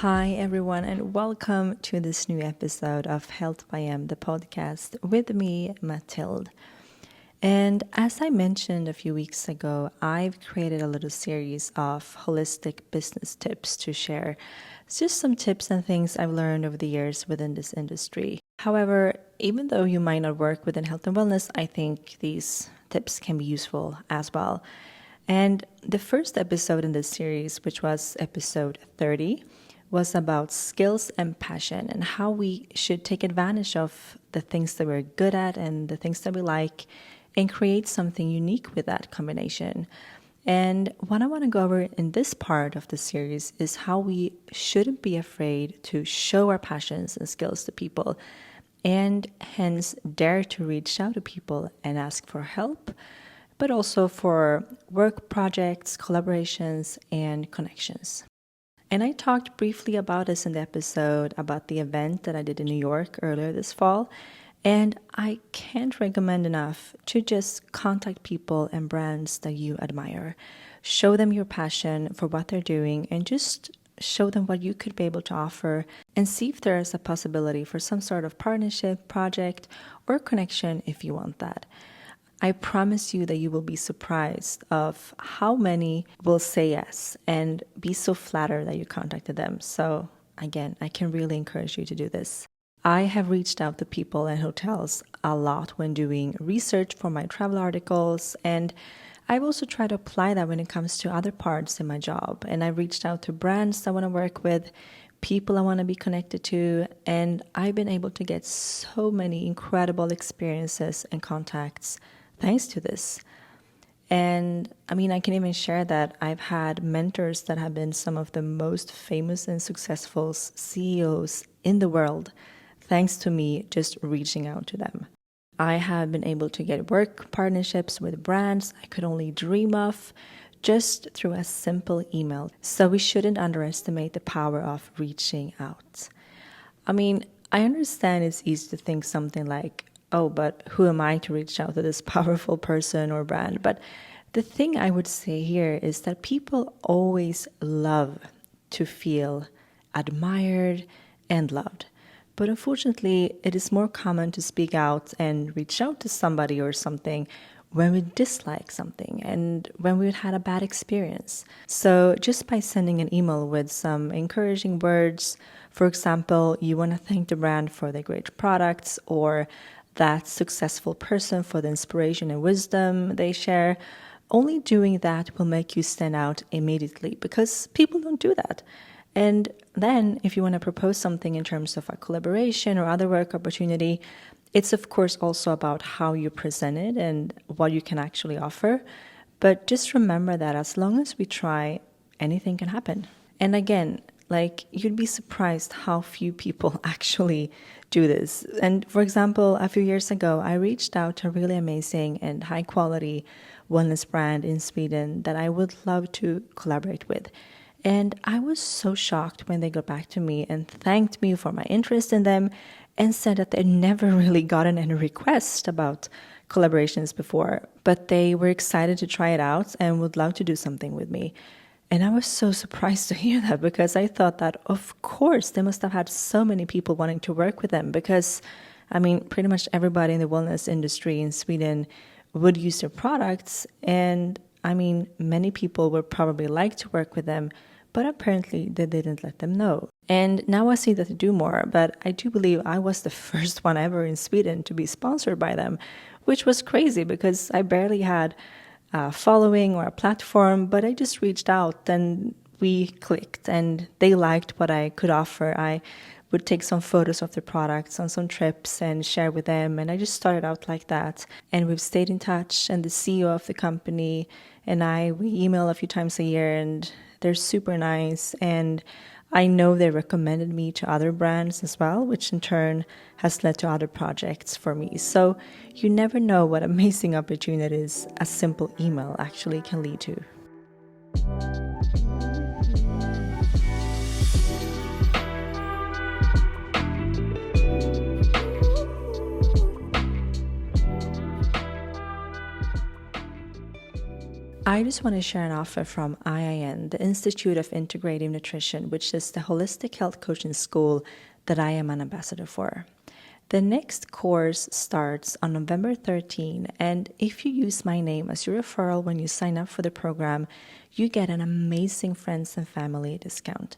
Hi, everyone, and welcome to this new episode of Health by M, the podcast with me, Matilde. And as I mentioned a few weeks ago, I've created a little series of holistic business tips to share. It's just some tips and things I've learned over the years within this industry. However, even though you might not work within health and wellness, I think these tips can be useful as well. And the first episode in this series, which was episode 30, was about skills and passion and how we should take advantage of the things that we're good at and the things that we like and create something unique with that combination. And what I want to go over in this part of the series is how we shouldn't be afraid to show our passions and skills to people and hence dare to reach out to people and ask for help, but also for work projects, collaborations, and connections. And I talked briefly about this in the episode about the event that I did in New York earlier this fall. And I can't recommend enough to just contact people and brands that you admire. Show them your passion for what they're doing and just show them what you could be able to offer and see if there is a possibility for some sort of partnership, project, or connection if you want that. I promise you that you will be surprised of how many will say yes and be so flattered that you contacted them. So again, I can really encourage you to do this. I have reached out to people and hotels a lot when doing research for my travel articles, and I've also tried to apply that when it comes to other parts in my job. And I've reached out to brands I want to work with, people I want to be connected to, and I've been able to get so many incredible experiences and contacts thanks to this. And I can even share that I've had mentors that have been some of the most famous and successful CEOs in the world, thanks to me just reaching out to them. I have been able to get work partnerships with brands I could only dream of just through a simple email. So we shouldn't underestimate the power of reaching out. I understand it's easy to think something like, oh, but who am I to reach out to this powerful person or brand? But the thing I would say here is that people always love to feel admired and loved. But unfortunately, it is more common to speak out and reach out to somebody or something when we dislike something and when we've had a bad experience. So just by sending an email with some encouraging words, for example, you want to thank the brand for their great products or that successful person for the inspiration and wisdom they share, only doing that will make you stand out immediately because people don't do that. And then if you want to propose something in terms of a collaboration or other work opportunity, it's of course also about how you present it and what you can actually offer. But just remember that as long as we try, anything can happen. And again, you'd be surprised how few people actually do this. And for example, a few years ago, I reached out to a really amazing and high quality wellness brand in Sweden that I would love to collaborate with. And I was so shocked when they got back to me and thanked me for my interest in them and said that they'd never really gotten any requests about collaborations before, but they were excited to try it out and would love to do something with me. And I was so surprised to hear that because I thought that, of course, they must have had so many people wanting to work with them because, pretty much everybody in the wellness industry in Sweden would use their products. And, many people would probably like to work with them, but apparently they didn't let them know. And now I see that they do more, but I do believe I was the first one ever in Sweden to be sponsored by them, which was crazy because I barely had following or a platform, but I just reached out and we clicked and they liked what I could offer. I would take some photos of the products on some trips and share with them, and I just started out like that. And we've stayed in touch, and the CEO of the company and we email a few times a year, and they're super nice. And I know they recommended me to other brands as well, which in turn has led to other projects for me. So you never know what amazing opportunities a simple email actually can lead to. I just want to share an offer from IIN, the Institute of Integrative Nutrition, which is the holistic health coaching school that I am an ambassador for. The next course starts on November 13, and if you use my name as your referral when you sign up for the program, you get an amazing friends and family discount.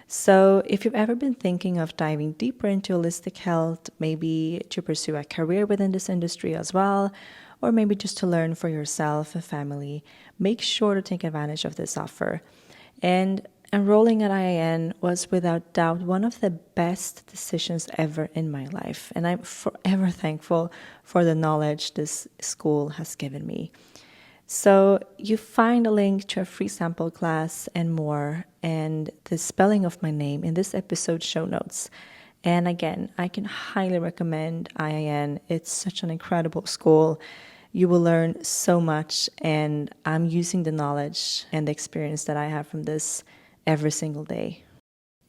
So if you've ever been thinking of diving deeper into holistic health, maybe to pursue a career within this industry as well, or maybe just to learn for yourself and family, make sure to take advantage of this offer. And enrolling at IIN was without doubt one of the best decisions ever in my life. And I'm forever thankful for the knowledge this school has given me. So you find a link to a free sample class and more, and the spelling of my name in this episode show notes. And again, I can highly recommend IIN. It's such an incredible school. You will learn so much, and I'm using the knowledge and the experience that I have from this every single day.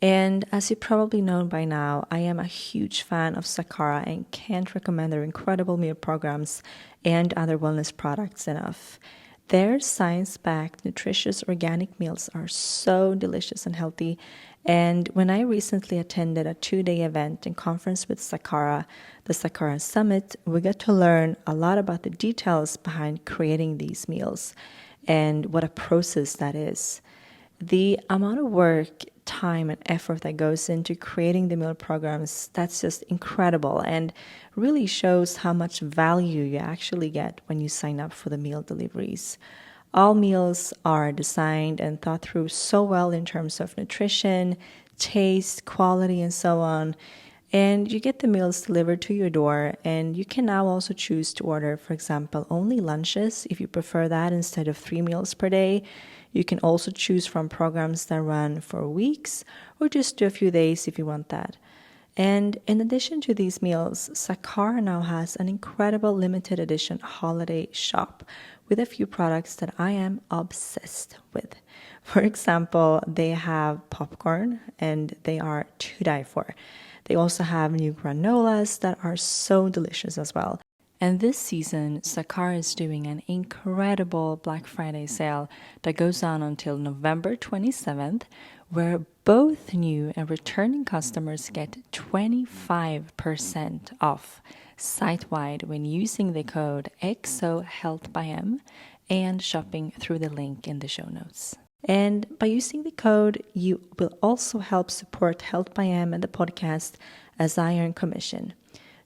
And as you probably know by now, I am a huge fan of Sakara and can't recommend their incredible meal programs and other wellness products enough. Their science-backed, nutritious organic meals are so delicious and healthy. And when I recently attended a 2-day event and conference with Sakara, the Sakara Summit, we got to learn a lot about the details behind creating these meals and what a process that is. The amount of work, time, and effort that goes into creating the meal programs, that's just incredible and really shows how much value you actually get when you sign up for the meal deliveries. All meals are designed and thought through so well in terms of nutrition, taste, quality, and so on. And you get the meals delivered to your door, and you can now also choose to order, for example, only lunches if you prefer that instead of 3 meals per day. You can also choose from programs that run for weeks or just do a few days if you want that. And in addition to these meals, Sakara now has an incredible limited edition holiday shop with a few products that I am obsessed with. For example, they have popcorn and they are to die for. They also have new granolas that are so delicious as well. And this season, Sakara is doing an incredible Black Friday sale that goes on until November 27th, where both new and returning customers get 25% off site-wide when using the code XOHealthByM and shopping through the link in the show notes. And by using the code, you will also help support Health by M and the podcast as I earn commission.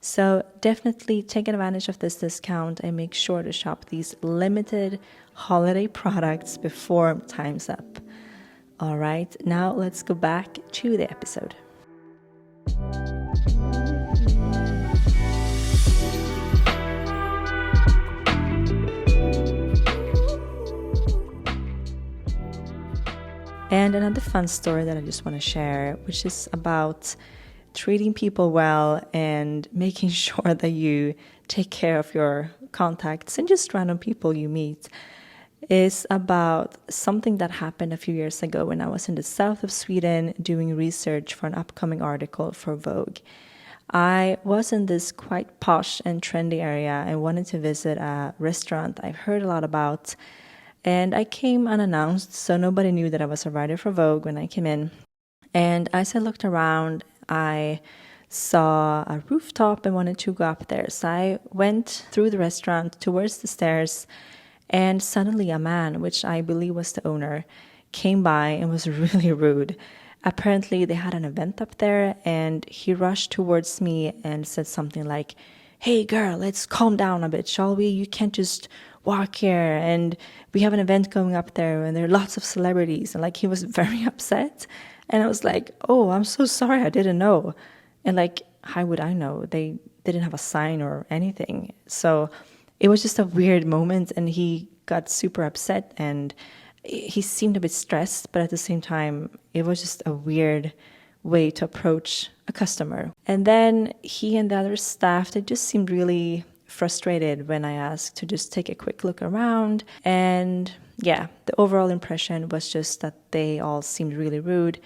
So definitely take advantage of this discount and make sure to shop these limited holiday products before time's up. All right, now let's go back to the episode. And another fun story that I just want to share, which is about treating people well and making sure that you take care of your contacts and just random people you meet, is about something that happened a few years ago when I was in the south of Sweden doing research for an upcoming article for Vogue. I was in this quite posh and trendy area and wanted to visit a restaurant I've heard a lot about. And I came unannounced, so nobody knew that I was a writer for Vogue when I came in. And as I looked around, I saw a rooftop and wanted to go up there. So I went through the restaurant towards the stairs, and suddenly a man, which I believe was the owner, came by and was really rude. Apparently, they had an event up there, and he rushed towards me and said something like, "Hey girl, let's calm down a bit, shall we? You can't just walk here, and we have an event going up there, and there are lots of celebrities." And like, he was very upset. And I was like, "Oh, I'm so sorry, I didn't know." And like, how would I know? They didn't have a sign or anything. So it was just a weird moment, and he got super upset, and he seemed a bit stressed, but at the same time, it was just a weird way to approach a customer. And then he and the other staff, they just seemed really frustrated when I asked to just take a quick look around. And yeah, the overall impression was just that they all seemed really rude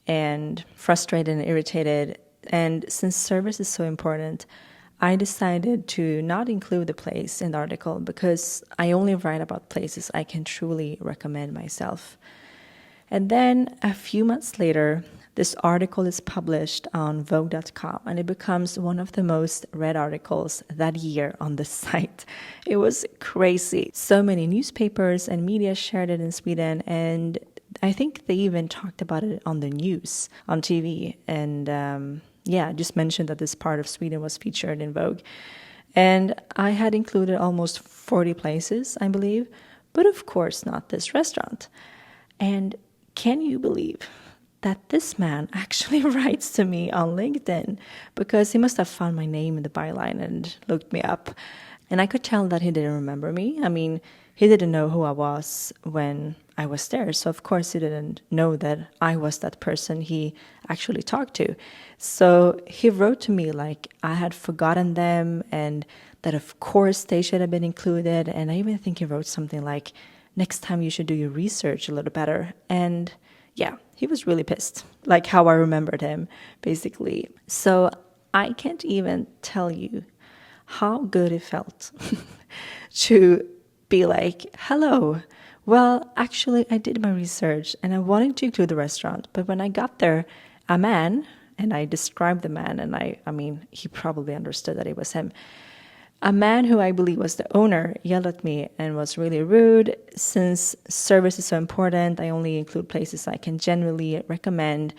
and frustrated and irritated. And since service is so important, I decided to not include the place in the article because I only write about places I can truly recommend myself. And then a few months later, this article is published on Vogue.com, and it becomes one of the most read articles that year on the site. It was crazy. So many newspapers and media shared it in Sweden, and I think they even talked about it on the news, on TV. And I just mentioned that this part of Sweden was featured in Vogue. And I had included almost 40 places, I believe, but of course not this restaurant. And can you believe that this man actually writes to me on LinkedIn? Because he must have found my name in the byline and looked me up. And I could tell that he didn't remember me. I mean, he didn't know who I was when I was there. So of course he didn't know that I was that person he actually talked to. So he wrote to me like I had forgotten them and that of course they should have been included. And I even think he wrote something like, next time you should do your research a little better. And yeah, he was really pissed, like how I remembered him, basically. So I can't even tell you how good it felt to be like, hello, well, actually, I did my research and I wanted to include the restaurant. But when I got there, a man, and I described the man, and I mean, he probably understood that it was him. A man who I believe was the owner yelled at me and was really rude. Since service is so important, I only include places I can generally recommend,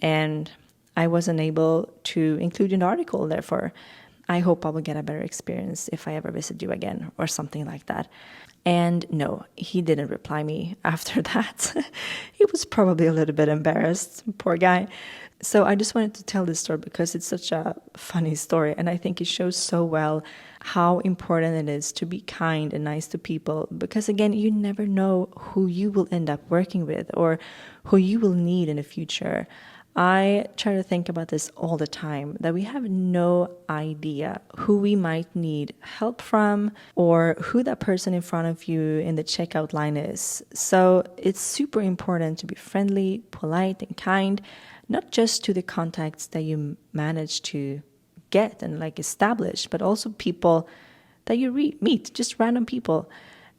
and I wasn't able to include an article. Therefore, I hope I will get a better experience if I ever visit you again, or something like that. And no, he didn't reply me after that. He was probably a little bit embarrassed, poor guy. So I just wanted to tell this story because it's such a funny story. And I think it shows so well how important it is to be kind and nice to people. Because again, you never know who you will end up working with or who you will need in the future. I try to think about this all the time, that we have no idea who we might need help from or who that person in front of you in the checkout line is. So it's super important to be friendly, polite, and kind, not just to the contacts that you manage to get and like establish, but also people that you meet, just random people.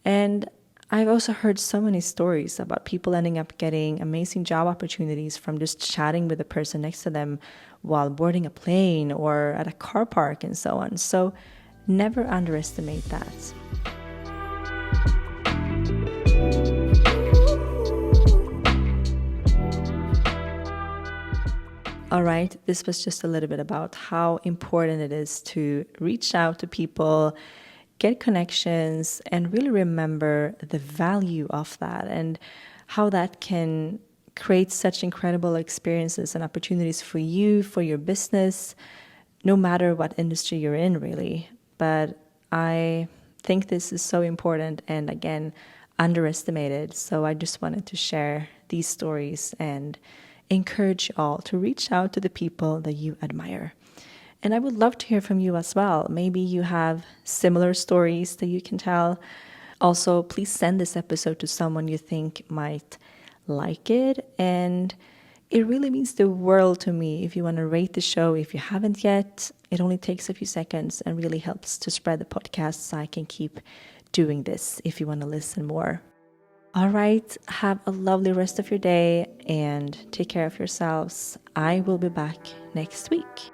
And I've also heard so many stories about people ending up getting amazing job opportunities from just chatting with the person next to them while boarding a plane or at a car park and so on. So never underestimate that. All right, this was just a little bit about how important it is to reach out to people, get connections, and really remember the value of that and how that can create such incredible experiences and opportunities for you, for your business, no matter what industry you're in, really. But I think this is so important and, again, underestimated. So I just wanted to share these stories and encourage you all to reach out to the people that you admire. And I would love to hear from you as well. Maybe you have similar stories that you can tell. Also, please send this episode to someone you think might like it. And it really means the world to me if you want to rate the show. If you haven't yet, it only takes a few seconds and really helps to spread the podcast so I can keep doing this if you want to listen more. All right, have a lovely rest of your day and take care of yourselves. I will be back next week.